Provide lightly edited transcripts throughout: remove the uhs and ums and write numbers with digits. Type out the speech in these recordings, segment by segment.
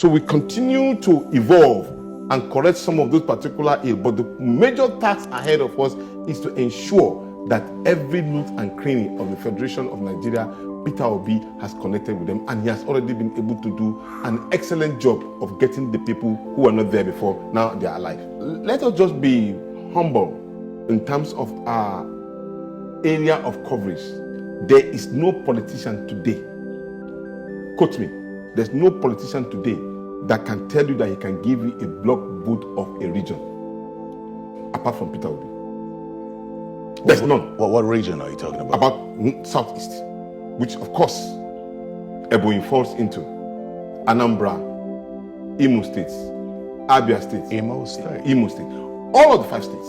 So we continue to evolve and correct some of those particular ills. But the major task ahead of us is to ensure that every nook and cranny of the Federation of Nigeria, Peter Obi has connected with them, and he has already been able to do an excellent job of getting the people who were not there before, now they are alive. Let us just be humble in terms of our area of coverage. There is no politician today, quote me, there's no politician today that can tell you that he can give you a block vote of a region, apart from Peter Obi. There's none. What region are you talking about? About Southeast, which of course Ebonyi falls into. Anambra, Imo State, Abia State. Imo State. Imo State. All of the 5 states.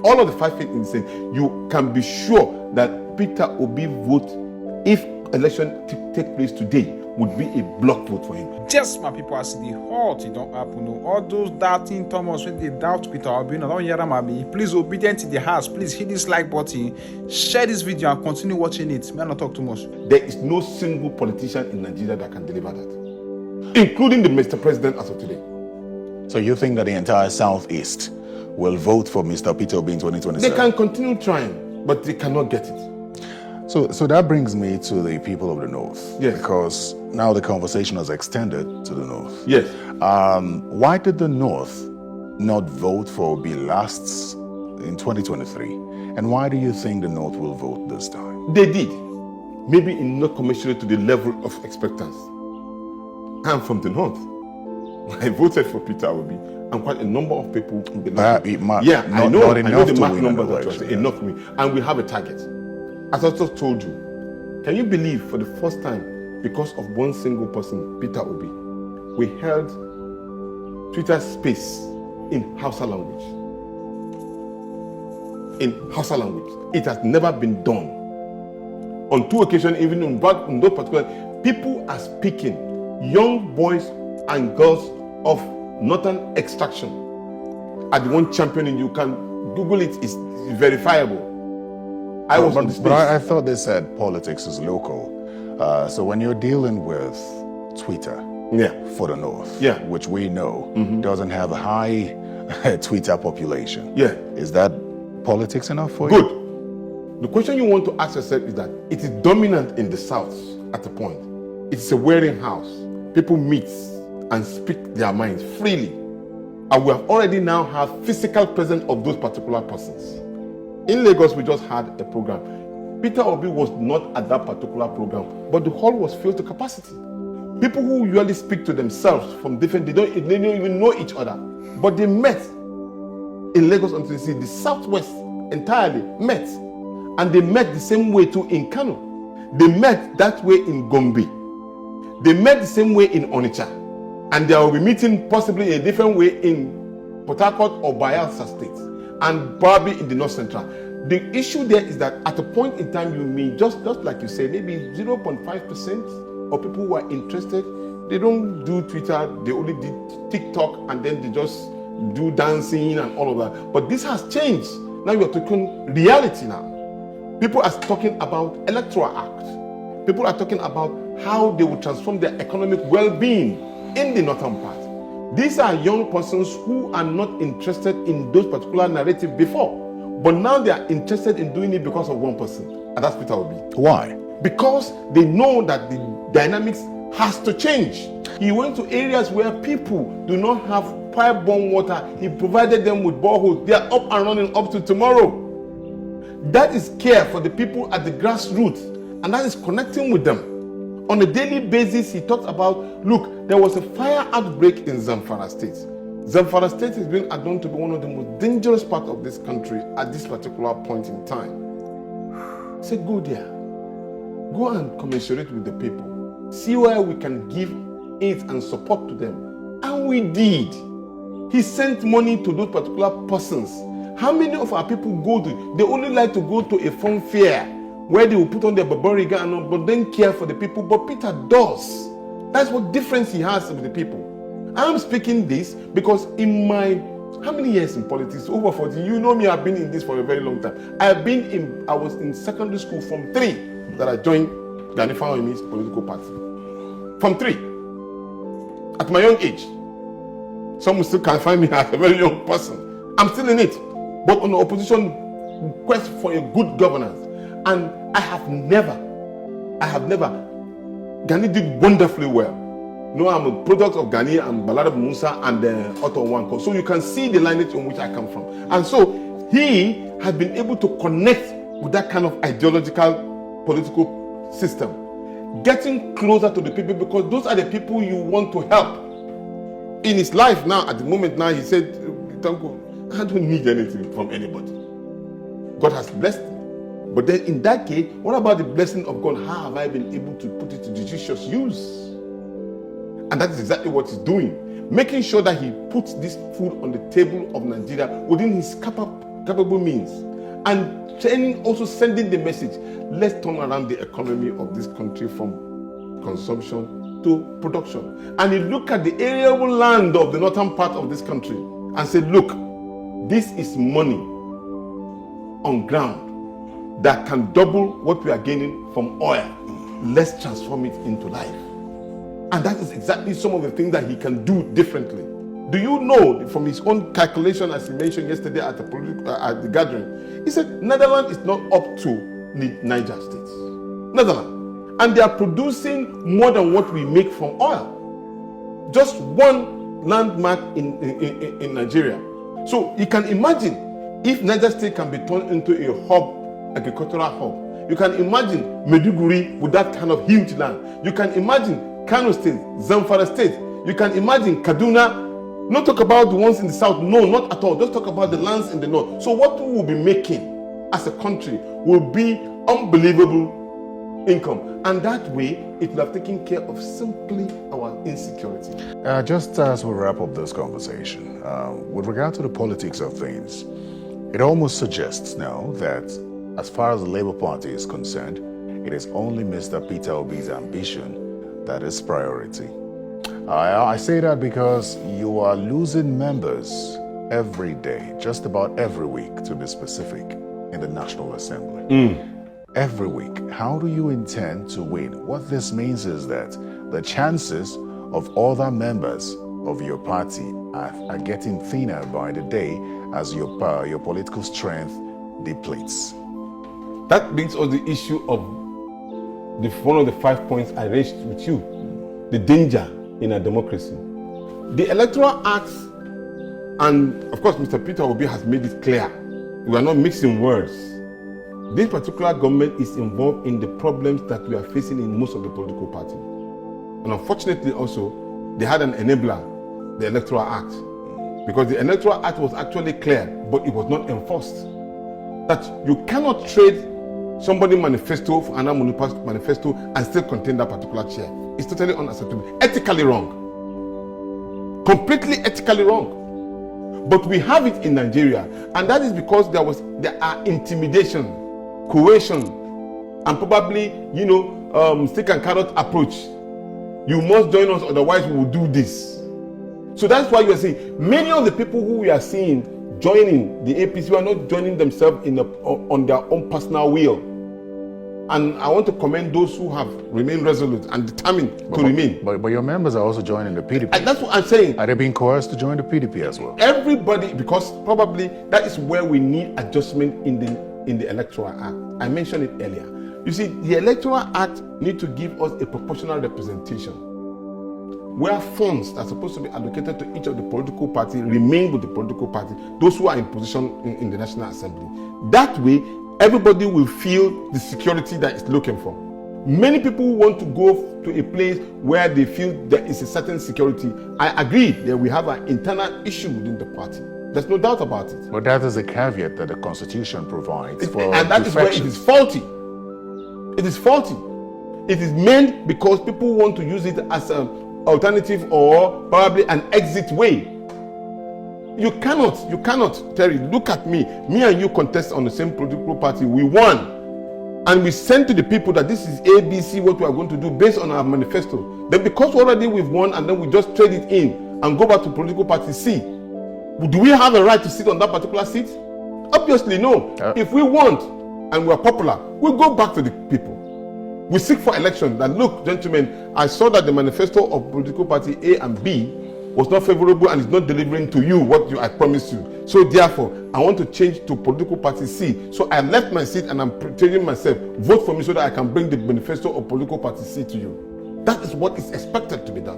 All of the 5 states in the state. You can be sure that Peter Obi vote, if election take place today, would be a block vote for him. Just my people, as the halt, it don't happen. No. All those doubting Thomas, when they doubt Peter Obi, no, don't hear them. Please, obedient to the house. Please hit this like button, share this video, and continue watching it. May I not talk too much. There is no single politician in Nigeria that can deliver that, including the Mr. President as of today. So you think that the entire Southeast will vote for Mr. Peter Obi in 2027? They can continue trying, but they cannot get it. So that brings me to the people of the North. Yes. Because now the conversation has extended to the North. Yes. Why did the North not vote for Obi last in 2023? And why do you think the North will vote this time? They did. Maybe not commensurate to the level of expectancy. I'm from the North. I voted for Peter Obi, and quite a number of people. Not I know enough the to mark win an number that was election, enough for me, and we have a target. As I just told you, can you believe for the first time, because of one single person, Peter Obi, we held Twitter space in Hausa language. In Hausa language. It has never been done. On 2 occasions, even on those particular, people are speaking, young boys and girls of northern extraction are the one championing. You can Google it, it's verifiable. I was on the space. But I thought they said politics is local. So when you're dealing with Twitter for the North, which we know doesn't have a high Twitter population, is that politics enough for you? Good. The question you want to ask yourself is that it is dominant in the South at a point. It's a wearing house. People meet and speak their minds freely. And we have already now have physical presence of those particular persons. In Lagos, we just had a program. Peter Obi was not at that particular program, but the hall was filled to capacity. People who usually speak to themselves from different, they don't even know each other, but they met in Lagos until you see the Southwest entirely met, and they met the same way too in Kano. They met that way in Gombe. They met the same way in Onitsha, and they will be meeting possibly a different way in Port Harcourt or Bayelsa State, and probably in the North Central. The issue there is that at a point in time, you may just like you say, maybe 0.5% of people who are interested, they don't do Twitter, they only do TikTok, and then they just do dancing and all of that. But this has changed. Now you're talking reality now. People are talking about Electoral Act. People are talking about how they will transform their economic well-being in the northern part. These are young persons who are not interested in those particular narrative before. But now they are interested in doing it because of one person, and that's Peter Obi. Why? Because they know that the dynamics has to change. He went to areas where people do not have pipe-borne water. He provided them with boreholes. They are up and running up to tomorrow. That is care for the people at the grassroots, and that is connecting with them. On a daily basis, he talks about, look, there was a fire outbreak in Zamfara State. Zamfara State has been known to be one of the most dangerous parts of this country at this particular point in time. Say, go there. Go and commensurate with the people. See where we can give aid and support to them. And we did. He sent money to those particular persons. How many of our people go to? They only like to go to a fun fair where they will put on their Barbariga and all, but then care for the people. But Peter does. That's what difference he has with the people. I'm speaking this because in my, how many years in politics? Over 40. You know me, I've been in this for a very long time. I was in secondary school from 3 that I joined the Hanifa Oyemi's political party. From 3. at my young age. Some still can find me as a very young person. I'm still in it, but on the opposition quest for a good governance. And I have never, Gani did wonderfully well. You know, I'm a product of Gani and Balarabe Musa and Otto Nwankwo. So you can see the lineage in which I come from. And so he has been able to connect with that kind of ideological political system, getting closer to the people, because those are the people you want to help. In his life now, at the moment now, he said, Tanko, I don't need anything from anybody. God has blessed me. But then in that case, what about the blessing of God? How have I been able to put it to judicious use? And that is exactly what he's doing. Making sure that he puts this food on the table of Nigeria within his capable means. And also sending the message, let's turn around the economy of this country from consumption to production. And you look at the arable land of the northern part of this country and say, look, this is money on ground that can double what we are gaining from oil. Let's transform it into life. And that is exactly some of the things that he can do differently. Do you know, from his own calculation, as he mentioned yesterday at the gathering, he said Netherlands is not up to Niger States. Netherlands. And they are producing more than what we make from oil. Just one landmark in Nigeria. So you can imagine if Niger State can be turned into a hub, agricultural hub. You can imagine Maiduguri with that kind of huge land. You can imagine Kano State, Zamfara State. You can imagine Kaduna. Not talk about the ones in the south. No, not at all. Just talk about the lands in the north. So what we will be making as a country will be unbelievable income. And that way, it will have taken care of simply our insecurity. Just as we wrap up this conversation, with regard to the politics of things, it almost suggests now that as far as the Labour Party is concerned, it is only Mr. Peter Obi's ambition that is priority. I say that because you are losing members every day, just about every week to be specific, in the National Assembly. Every week. How do you intend to win? What this means is that the chances of other members of your party are getting thinner by the day as your political strength depletes. That brings us the issue of one of the 5 points I raised with you, the danger in a democracy. The Electoral Act, and of course Mr. Peter Obi has made it clear, we are not mixing words. This particular government is involved in the problems that we are facing in most of the political parties. And unfortunately also, they had an enabler, the Electoral Act. Because the Electoral Act was actually clear, but it was not enforced. That you cannot trade somebody's manifesto for another manifesto and still contain that particular chair. It's totally unacceptable. Ethically wrong. Completely ethically wrong. But we have it in Nigeria, and that is because there are intimidation, coercion, and probably, stick and carrot approach. You must join us, otherwise we will do this. So that's why you are seeing many of the people who we are seeing joining the APC who are not joining themselves on their own personal will. And I want to commend those who have remained resolute and determined to remain. But your members are also joining the PDP. And that's what I'm saying. Are they being coerced to join the PDP as well? Everybody, because probably that is where we need adjustment in the Electoral Act. I mentioned it earlier. You see, the Electoral Act needs to give us a proportional representation, where funds that are supposed to be allocated to each of the political parties remain with the political party, those who are in position in the National Assembly. That way, everybody will feel the security that it's looking for. Many people want to go to a place where they feel there is a certain security. I agree that we have an internal issue within the party. There's no doubt about it. But that is a caveat that the Constitution provides for and that is where it is faulty. It is faulty. It is meant because people want to use it as an alternative or probably an exit way. You cannot, Terry, look at me. Me and you contest on the same political party. We won. And we sent to the people that this is ABC, what we are going to do based on our manifesto. Then because already we've won and then we just trade it in and go back to political party C. Do we have a right to sit on that particular seat? Obviously no. If we want and we are popular, we'll go back to the people. We seek for election. That look, gentlemen, I saw that the manifesto of political party A and B was not favorable and is not delivering to you what I promised you. So therefore, I want to change to political party C. So I left my seat and I'm changing myself. Vote for me so that I can bring the manifesto of political party C to you. That is what is expected to be done.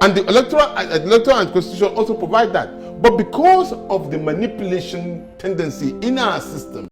And the electoral and constitution also provide that. But because of the manipulation tendency in our system,